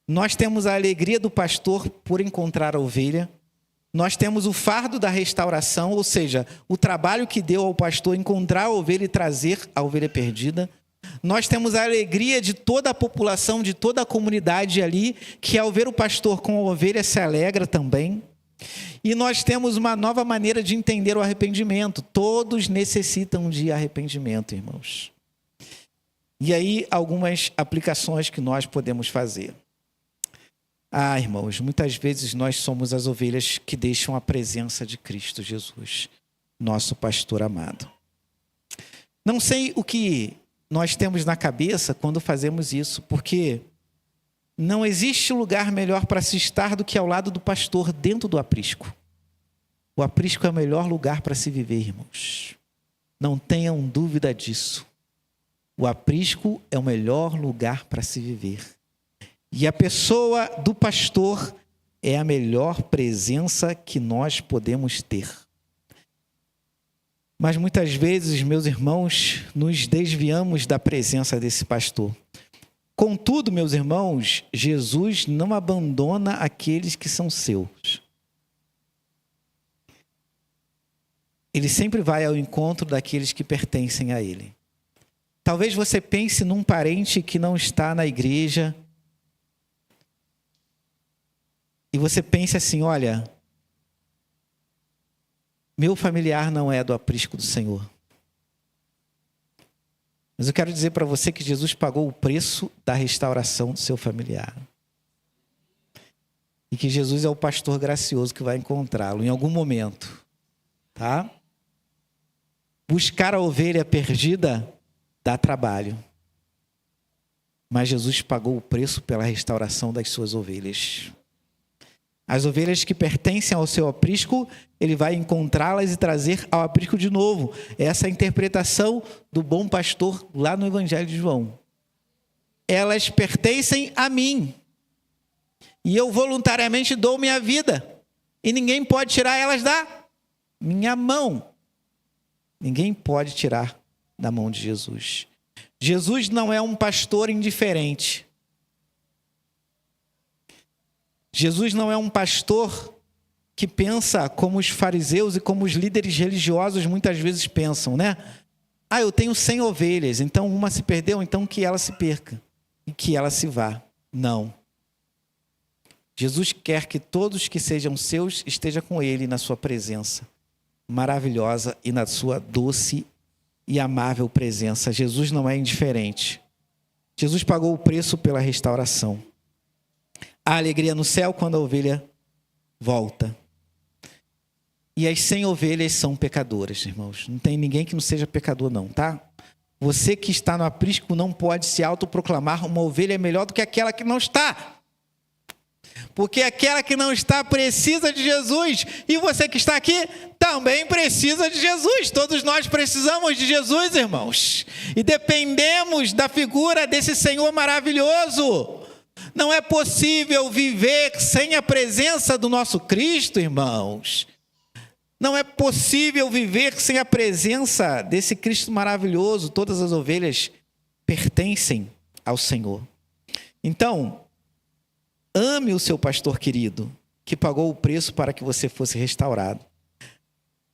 Nós temos a alegria do pastor por encontrar a ovelha. Nós temos o fardo da restauração, ou seja, o trabalho que deu ao pastor encontrar a ovelha e trazer a ovelha perdida. Nós temos a alegria de toda a população, de toda a comunidade ali, que ao ver o pastor com a ovelha se alegra também. E nós temos uma nova maneira de entender o arrependimento. Todos necessitam de arrependimento, irmãos. E aí, algumas aplicações que nós podemos fazer. Irmãos, muitas vezes nós somos as ovelhas que deixam a presença de Cristo Jesus, nosso pastor amado. Não sei o que nós temos na cabeça quando fazemos isso, porque não existe lugar melhor para se estar do que ao lado do pastor dentro do aprisco. O aprisco é o melhor lugar para se viver, irmãos. Não tenham dúvida disso. O aprisco é o melhor lugar para se viver. E a pessoa do pastor é a melhor presença que nós podemos ter. Mas muitas vezes, meus irmãos, nos desviamos da presença desse pastor. Contudo, meus irmãos, Jesus não abandona aqueles que são seus. Ele sempre vai ao encontro daqueles que pertencem a ele. Talvez você pense num parente que não está na igreja, e você pense assim, olha, meu familiar não é do aprisco do Senhor. Mas eu quero dizer para você que Jesus pagou o preço da restauração do seu familiar. E que Jesus é o pastor gracioso que vai encontrá-lo em algum momento. Tá? Buscar a ovelha perdida dá trabalho. Mas Jesus pagou o preço pela restauração das suas ovelhas. As ovelhas que pertencem ao seu aprisco, ele vai encontrá-las e trazer ao aprisco de novo. Essa é a interpretação do bom pastor lá no Evangelho de João. Elas pertencem a mim. E eu voluntariamente dou minha vida. E ninguém pode tirar elas da minha mão. Ninguém pode tirar da mão de Jesus. Jesus não é um pastor indiferente. Jesus não é um pastor que pensa como os fariseus e como os líderes religiosos muitas vezes pensam, né? Eu tenho 100 ovelhas, então uma se perdeu, então que ela se perca e que ela se vá. Não. Jesus quer que todos que sejam seus estejam com ele na sua presença maravilhosa e na sua doce e amável presença. Jesus não é indiferente. Jesus pagou o preço pela restauração. Há alegria no céu quando a ovelha volta. E as 100 ovelhas são pecadoras, irmãos. Não tem ninguém que não seja pecador não, tá? Você que está no aprisco não pode se autoproclamar uma ovelha melhor do que aquela que não está. Porque aquela que não está precisa de Jesus. E você que está aqui também precisa de Jesus. Todos nós precisamos de Jesus, irmãos. E dependemos da figura desse Senhor maravilhoso. Não é possível viver sem a presença do nosso Cristo, irmãos. Não é possível viver sem a presença desse Cristo maravilhoso. Todas as ovelhas pertencem ao Senhor. Então, ame o seu pastor querido, que pagou o preço para que você fosse restaurado.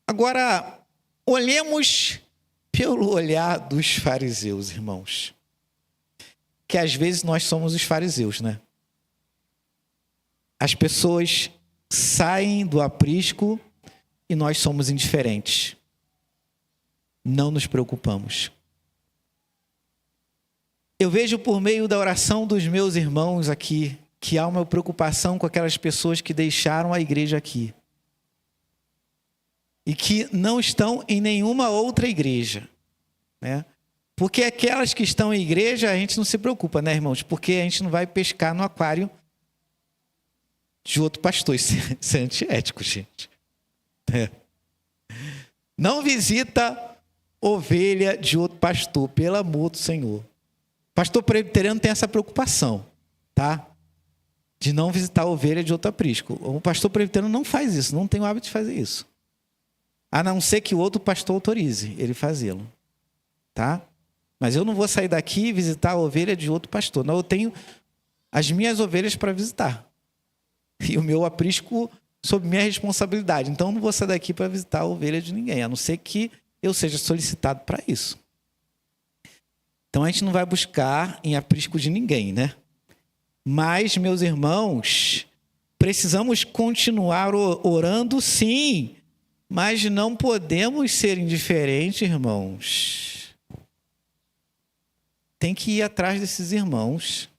Agora, olhemos pelo olhar dos fariseus, irmãos. Que às vezes nós somos os fariseus, né? As pessoas saem do aprisco e nós somos indiferentes. Não nos preocupamos. Eu vejo por meio da oração dos meus irmãos aqui que há uma preocupação com aquelas pessoas que deixaram a igreja aqui e que não estão em nenhuma outra igreja, né? Porque aquelas que estão em igreja, a gente não se preocupa, né, irmãos? Porque a gente não vai pescar no aquário de outro pastor. Isso é antiético, gente. Não visita ovelha de outro pastor, pelo amor do Senhor. Pastor presbiteriano tem essa preocupação, tá? De não visitar a ovelha de outro aprisco. O pastor presbiteriano não faz isso, não tem o hábito de fazer isso. A não ser que o outro pastor autorize ele fazê-lo, tá? Mas eu não vou sair daqui e visitar a ovelha de outro pastor. Não, eu tenho as minhas ovelhas para visitar. E o meu aprisco sob minha responsabilidade. Então, eu não vou sair daqui para visitar a ovelha de ninguém, a não ser que eu seja solicitado para isso. Então, a gente não vai buscar em aprisco de ninguém, né? Mas, meus irmãos, precisamos continuar orando, sim, mas não podemos ser indiferentes, irmãos. Tem que ir atrás desses irmãos.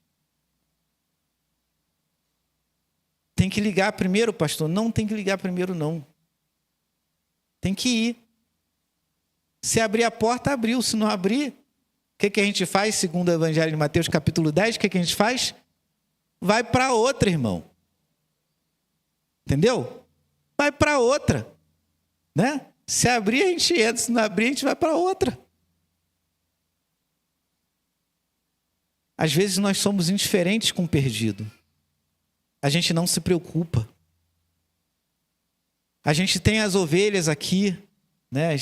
Tem que ligar primeiro, pastor? Não tem que ligar primeiro, não. Tem que ir. Se abrir a porta, abriu. Se não abrir, o que a gente faz? Segundo o Evangelho de Mateus, capítulo 10, o que a gente faz? Vai para outra, irmão. Entendeu? Vai para outra. Né? Se abrir, a gente entra. Se não abrir, a gente vai para outra. Às vezes nós somos indiferentes com o perdido. A gente não se preocupa. A gente tem as ovelhas aqui, né?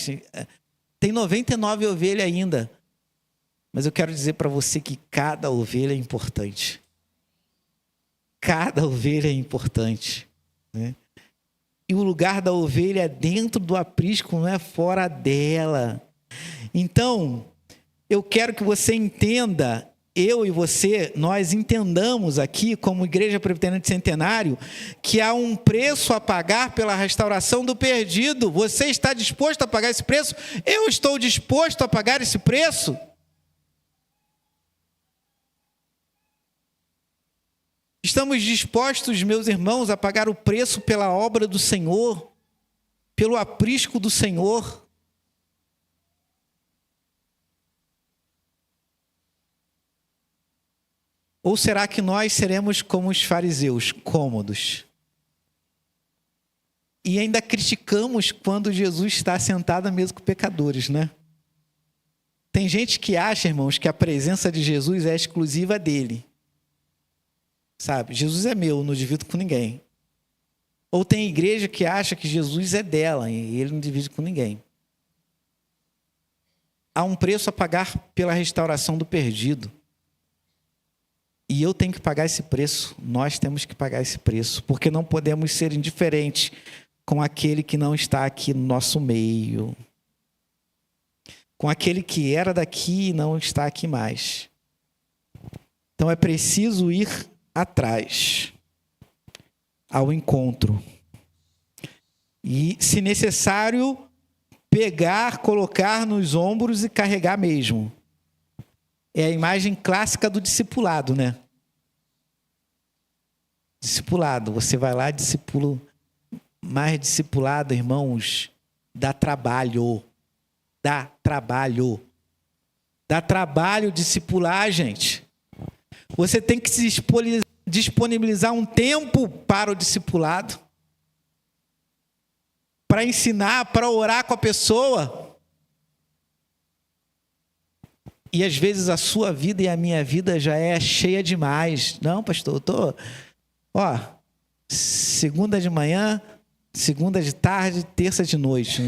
Tem 99 ovelhas ainda. Mas eu quero dizer para você que cada ovelha é importante. Cada ovelha é importante, né? E o lugar da ovelha é dentro do aprisco, não é fora dela. Então, eu quero que você entenda, eu e você, nós entendamos aqui, como Igreja Presbiteriana de Centenário, que há um preço a pagar pela restauração do perdido. Você está disposto a pagar esse preço? Eu estou disposto a pagar esse preço? Estamos dispostos, meus irmãos, a pagar o preço pela obra do Senhor, pelo aprisco do Senhor? Ou será que nós seremos como os fariseus, cômodos? E ainda criticamos quando Jesus está sentado à mesa com pecadores, né? Tem gente que acha, irmãos, que a presença de Jesus é exclusiva dele. Sabe? Jesus é meu, não divido com ninguém. Ou tem igreja que acha que Jesus é dela e ele não divide com ninguém. Há um preço a pagar pela restauração do perdido. E eu tenho que pagar esse preço. Nós temos que pagar esse preço. Porque não podemos ser indiferentes com aquele que não está aqui no nosso meio. Com aquele que era daqui e não está aqui mais. Então é preciso ir atrás, ao encontro. E, se necessário, pegar, colocar nos ombros e carregar mesmo. É a imagem clássica do discipulado, né? Discipulado. Você vai lá, discípulo. Mais discipulado, irmãos, dá trabalho. Dá trabalho. Dá trabalho discipular, gente. Você tem que se disponibilizar um tempo para o discipulado, para ensinar, para orar com a pessoa. E às vezes a sua vida e a minha vida já é cheia demais. Não, pastor, eu estou... segunda de manhã, segunda de tarde, terça de noite.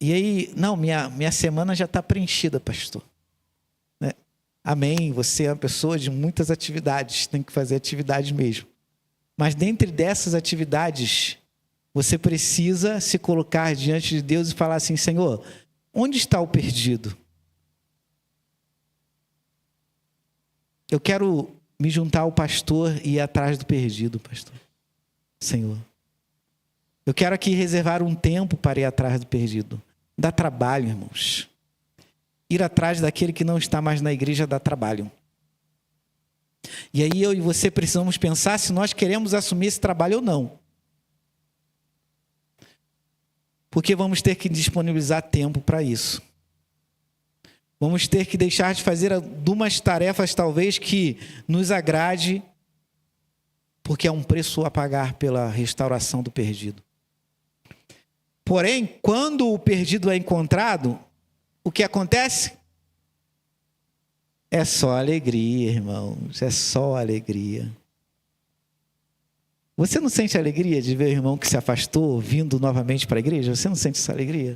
E aí, não, minha semana já está preenchida, pastor. Amém, você é uma pessoa de muitas atividades, tem que fazer atividade mesmo. Mas dentre dessas atividades, você precisa se colocar diante de Deus e falar assim: Senhor, onde está o perdido? Eu quero me juntar ao pastor e ir atrás do perdido, pastor. Senhor, eu quero aqui reservar um tempo para ir atrás do perdido. Dá trabalho, irmãos. Ir atrás daquele que não está mais na igreja dá trabalho. E aí eu e você precisamos pensar se nós queremos assumir esse trabalho ou não. Porque vamos ter que disponibilizar tempo para isso. Vamos ter que deixar de fazer algumas tarefas talvez que nos agrade porque é um preço a pagar pela restauração do perdido. Porém, quando o perdido é encontrado, o que acontece? É só alegria, irmãos, é só alegria. Você não sente alegria de ver o irmão que se afastou vindo novamente para a igreja? Você não sente essa alegria?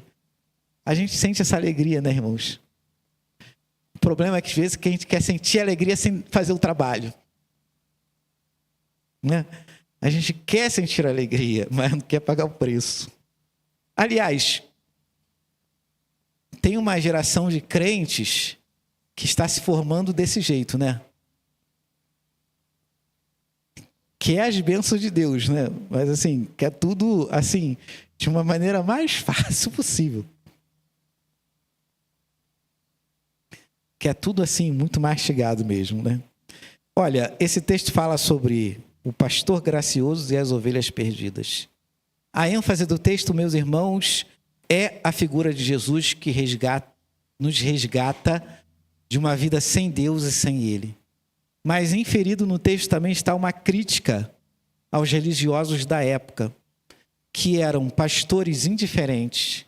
A gente sente essa alegria, né, irmãos? O problema é que às vezes que a gente quer sentir alegria sem fazer o trabalho, né? A gente quer sentir alegria, mas não quer pagar o preço. Aliás, tem uma geração de crentes que está se formando desse jeito, né? Quer as bênçãos de Deus, né? Mas assim, quer tudo assim, de uma maneira mais fácil possível. Quer tudo assim, muito mastigado mesmo, né? Olha, esse texto fala sobre o pastor gracioso e as ovelhas perdidas. A ênfase do texto, meus irmãos, é a figura de Jesus que nos resgata de uma vida sem Deus e sem Ele. Mas inferido no texto também está uma crítica aos religiosos da época, que eram pastores indiferentes,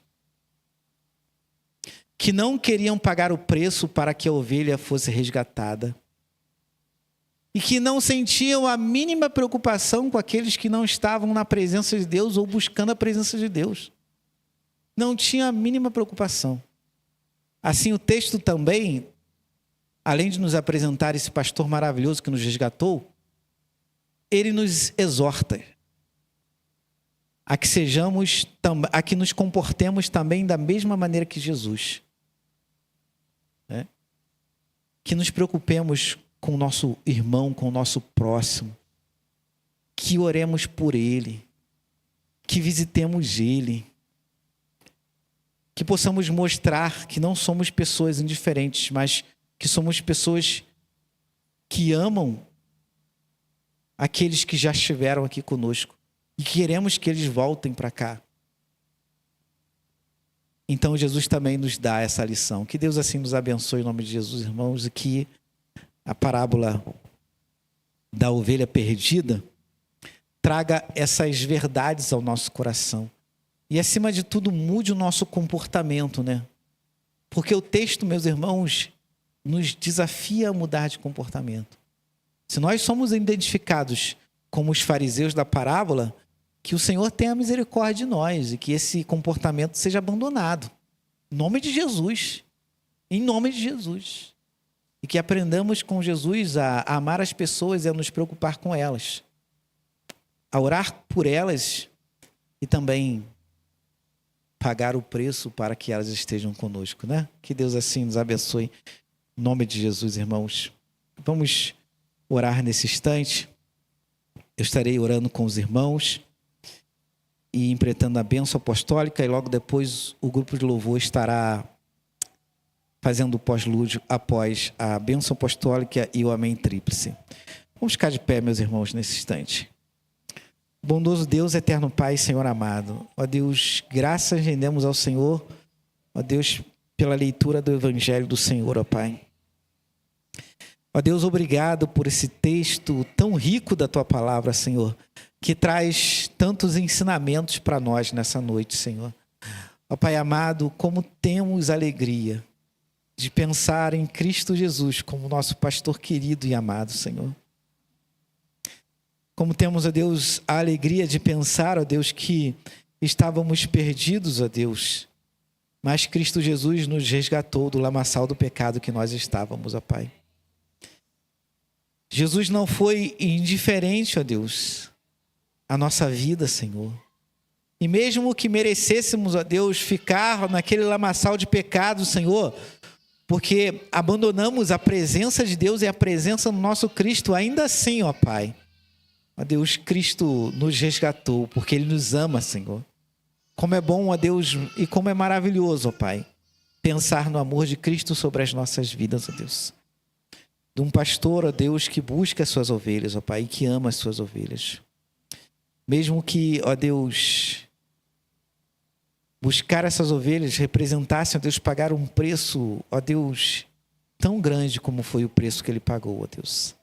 que não queriam pagar o preço para que a ovelha fosse resgatada, e que não sentiam a mínima preocupação com aqueles que não estavam na presença de Deus ou buscando a presença de Deus. Não tinha a mínima preocupação. Assim, o texto também, além de nos apresentar esse pastor maravilhoso que nos resgatou, ele nos exorta a que nos comportemos também da mesma maneira que Jesus. Né? Que nos preocupemos com o nosso irmão, com o nosso próximo, que oremos por ele, que visitemos ele, que possamos mostrar que não somos pessoas indiferentes, mas que somos pessoas que amam aqueles que já estiveram aqui conosco e queremos que eles voltem para cá. Então Jesus também nos dá essa lição. Que Deus assim nos abençoe em nome de Jesus, irmãos, e que a parábola da ovelha perdida traga essas verdades ao nosso coração. E acima de tudo mude o nosso comportamento, né? Porque o texto, meus irmãos, nos desafia a mudar de comportamento. Se nós somos identificados como os fariseus da parábola, que o Senhor tenha misericórdia de nós e que esse comportamento seja abandonado. Em nome de Jesus. Em nome de Jesus. E que aprendamos com Jesus a amar as pessoas e a nos preocupar com elas. A orar por elas e também pagar o preço para que elas estejam conosco, né? Que Deus assim nos abençoe. Em nome de Jesus, irmãos. Vamos orar nesse instante. Eu estarei orando com os irmãos e empreendendo a bênção apostólica, e logo depois o grupo de louvor estará fazendo o pós-lúdio após a bênção apostólica e o amém tríplice. Vamos ficar de pé, meus irmãos, nesse instante. Bondoso Deus, eterno Pai, Senhor amado, ó Deus, graças rendemos ao Senhor, ó Deus, pela leitura do Evangelho do Senhor, ó Pai. Ó Deus, obrigado por esse texto tão rico da Tua palavra, Senhor, que traz tantos ensinamentos para nós nessa noite, Senhor. Ó Pai amado, como temos alegria de pensar em Cristo Jesus como nosso pastor querido e amado, Senhor. Como temos, ó Deus, a alegria de pensar, ó Deus, que estávamos perdidos, ó Deus, mas Cristo Jesus nos resgatou do lamaçal do pecado que nós estávamos, ó Pai. Jesus não foi indiferente, ó Deus, à nossa vida, Senhor. E mesmo que merecêssemos, ó Deus, ficar naquele lamaçal de pecado, Senhor, porque abandonamos a presença de Deus e a presença do nosso Cristo, ainda assim, ó Pai. Ó Deus, Cristo nos resgatou, porque Ele nos ama, Senhor. Como é bom, ó Deus, e como é maravilhoso, ó Pai, pensar no amor de Cristo sobre as nossas vidas, ó Deus. De um pastor, ó Deus, que busca as suas ovelhas, ó Pai, e que ama as suas ovelhas. Mesmo que, ó Deus, buscar essas ovelhas representasse, ó Deus, pagar um preço, ó Deus, tão grande como foi o preço que Ele pagou, ó Deus.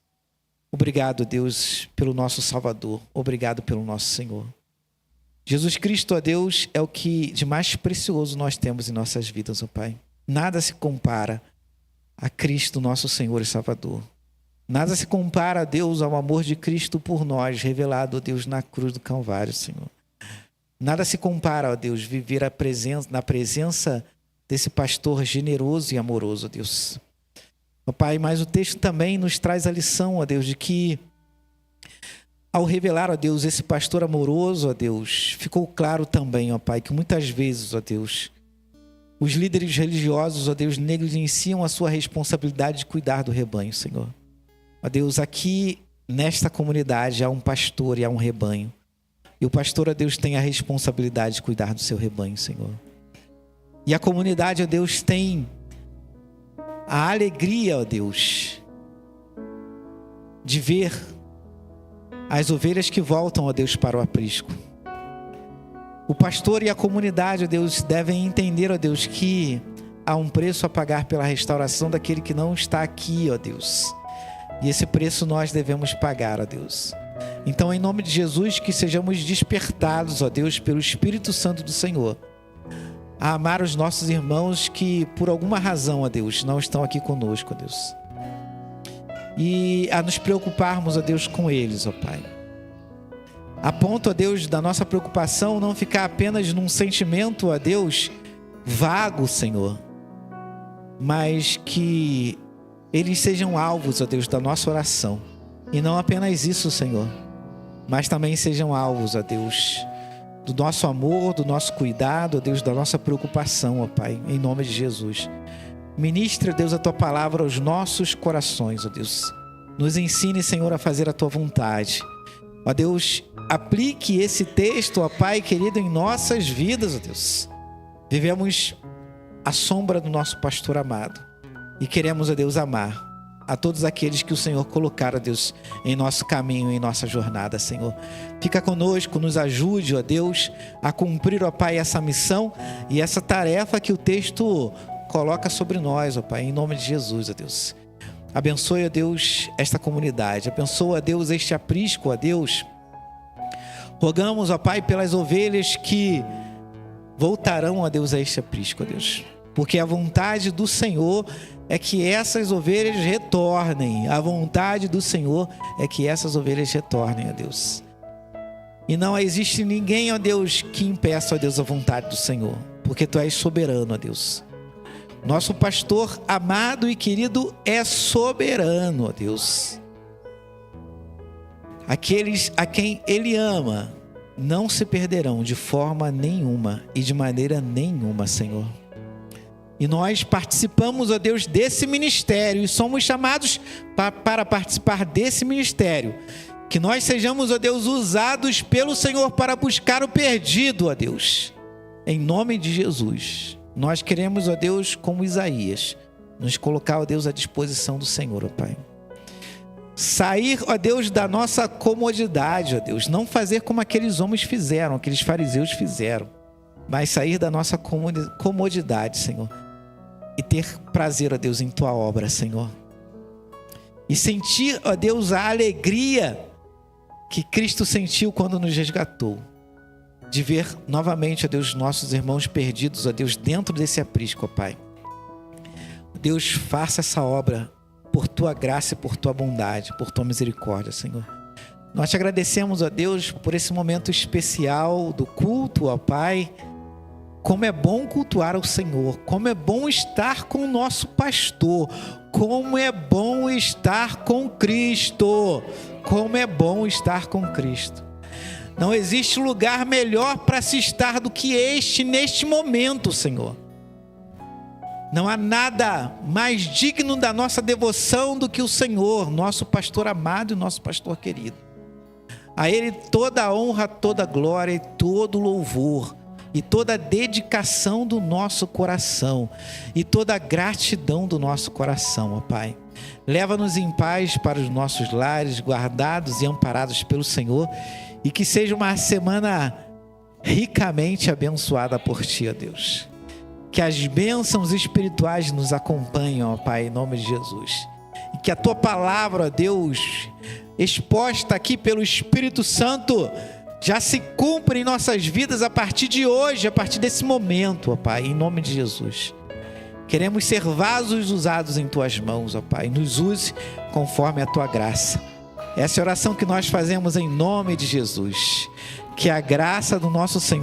Obrigado, Deus, pelo nosso Salvador. Obrigado pelo nosso Senhor. Jesus Cristo, ó Deus, é o que de mais precioso nós temos em nossas vidas, ó Pai. Nada se compara a Cristo, nosso Senhor e Salvador. Nada se compara, a Deus, ao amor de Cristo por nós, revelado, ó Deus, na cruz do Calvário, Senhor. Nada se compara, ó Deus, viver na presença desse pastor generoso e amoroso, ó Deus. Ó Pai, mas o texto também nos traz a lição, ó Deus, de que ao revelar, ó Deus, esse pastor amoroso, ó Deus, ficou claro também, ó Pai, que muitas vezes, ó Deus, os líderes religiosos, ó Deus, negligenciam a sua responsabilidade de cuidar do rebanho, Senhor. Ó Deus, aqui nesta comunidade há um pastor e há um rebanho. E o pastor, ó Deus, tem a responsabilidade de cuidar do seu rebanho, Senhor. E a comunidade, ó Deus, tem a alegria, ó Deus, de ver as ovelhas que voltam, ó Deus, para o aprisco. O pastor e a comunidade, ó Deus, devem entender, ó Deus, que há um preço a pagar pela restauração daquele que não está aqui, ó Deus. E esse preço nós devemos pagar, ó Deus. Então, em nome de Jesus, que sejamos despertados, ó Deus, pelo Espírito Santo do Senhor, a amar os nossos irmãos que, por alguma razão, ó Deus, não estão aqui conosco, ó Deus. E a nos preocuparmos, ó Deus, com eles, ó Pai. A ponto, ó Deus, da nossa preocupação não ficar apenas num sentimento, ó Deus, vago, Senhor. Mas que eles sejam alvos, ó Deus, da nossa oração. E não apenas isso, Senhor, mas também sejam alvos, ó Deus, do nosso amor, do nosso cuidado, ó Deus, da nossa preocupação, ó Pai, em nome de Jesus. Ministra, Deus, a Tua palavra aos nossos corações, ó Deus. Nos ensine, Senhor, a fazer a Tua vontade. Ó Deus, aplique esse texto, ó Pai querido, em nossas vidas, ó Deus. Vivemos à sombra do nosso pastor amado e queremos, ó Deus, amar a todos aqueles que o Senhor colocar, ó Deus, em nosso caminho, em nossa jornada, Senhor. Fica conosco, nos ajude, ó Deus, a cumprir, ó Pai, essa missão e essa tarefa que o texto coloca sobre nós, ó Pai, em nome de Jesus, ó Deus. Abençoe, ó Deus, esta comunidade. Abençoa, ó Deus, este aprisco, ó Deus. Rogamos, ó Pai, pelas ovelhas que voltarão, ó Deus, a este aprisco, ó Deus. Porque a vontade do Senhor é que essas ovelhas retornem. A vontade do Senhor é que essas ovelhas retornem, ó Deus. E não existe ninguém, ó Deus, que impeça, ó Deus, a vontade do Senhor. Porque Tu és soberano, ó Deus. Nosso pastor amado e querido é soberano, ó Deus. Aqueles a quem Ele ama não se perderão de forma nenhuma e de maneira nenhuma, Senhor. E nós participamos, ó Deus, desse ministério e somos chamados para participar desse ministério. Que nós sejamos, ó Deus, usados pelo Senhor para buscar o perdido, ó Deus. Em nome de Jesus. Nós queremos, ó Deus, como Isaías, nos colocar, ó Deus, à disposição do Senhor, ó Pai. Sair, ó Deus, da nossa comodidade, ó Deus. Não fazer como aqueles homens fizeram, aqueles fariseus fizeram. Mas sair da nossa comodidade, Senhor. E ter prazer, ó Deus, em Tua obra, Senhor. E sentir, ó Deus, a alegria que Cristo sentiu quando nos resgatou. De ver novamente, ó Deus, nossos irmãos perdidos, ó Deus, dentro desse aprisco, ó Pai. Deus, faça essa obra por Tua graça e por Tua bondade, por Tua misericórdia, Senhor. Nós Te agradecemos, ó Deus, por esse momento especial do culto, ó Pai. Como é bom cultuar ao Senhor, como é bom estar com o nosso pastor, como é bom estar com Cristo, como é bom estar com Cristo. Não existe lugar melhor para se estar do que este neste momento, Senhor. Não há nada mais digno da nossa devoção do que o Senhor, nosso pastor amado e nosso pastor querido. A Ele toda a honra, toda a glória e todo o louvor, e toda a dedicação do nosso coração, e toda a gratidão do nosso coração, ó Pai. Leva-nos em paz para os nossos lares, guardados e amparados pelo Senhor, e que seja uma semana ricamente abençoada por Ti, ó Deus. Que as bênçãos espirituais nos acompanhem, ó Pai, em nome de Jesus. E que a tua palavra, ó Deus, exposta aqui pelo Espírito Santo, já se cumpra em nossas vidas a partir de hoje, a partir desse momento, ó Pai, em nome de Jesus. Queremos ser vasos usados em tuas mãos, ó Pai. Nos use conforme a tua graça. Essa é a oração que nós fazemos em nome de Jesus. Que a graça do nosso Senhor